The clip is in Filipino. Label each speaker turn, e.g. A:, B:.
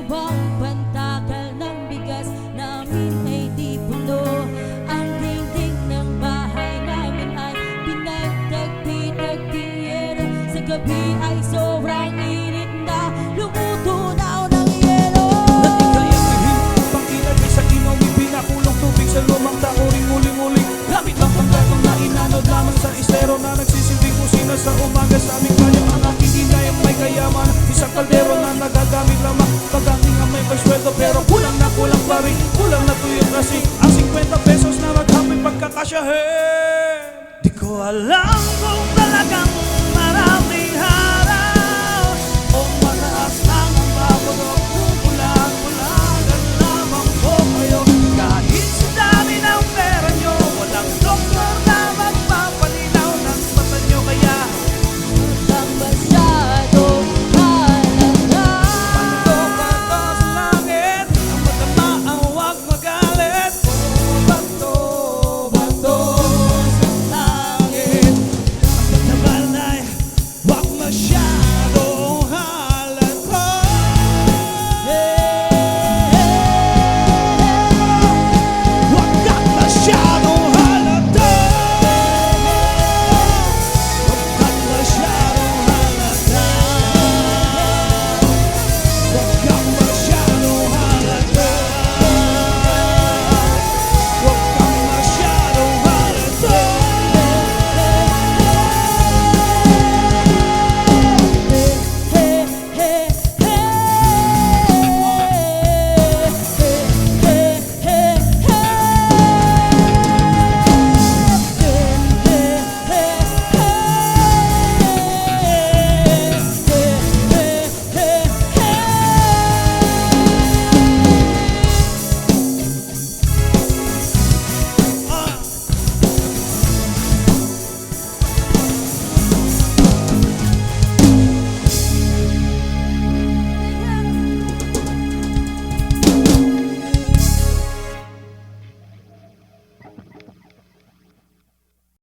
A: dalawang pantakal ng bigas namin ay di puno. Ang dingding ng bahay namin ay pinagtagpi-tagping yero. Sa gabi ay sobrang init na, lumuto na ng yelo.
B: Dati kayang ihim, pang ilagay sa inaw, may pinakulong tubig sa lumang taoring muli-muli. Gamit lang pang gatong na inanod lamang sa estero na nagsisilbing kusina sa umaga sa aming banyo. Ang aking dinayang may kayaman, isang kaldero na nagagamit lamang pag aking amay may sweldo. Pero kulang pa rin, kulang na tuyong kasi ang 50 pesos na maghapon pagkakasyahin. Di ko alam kung talagang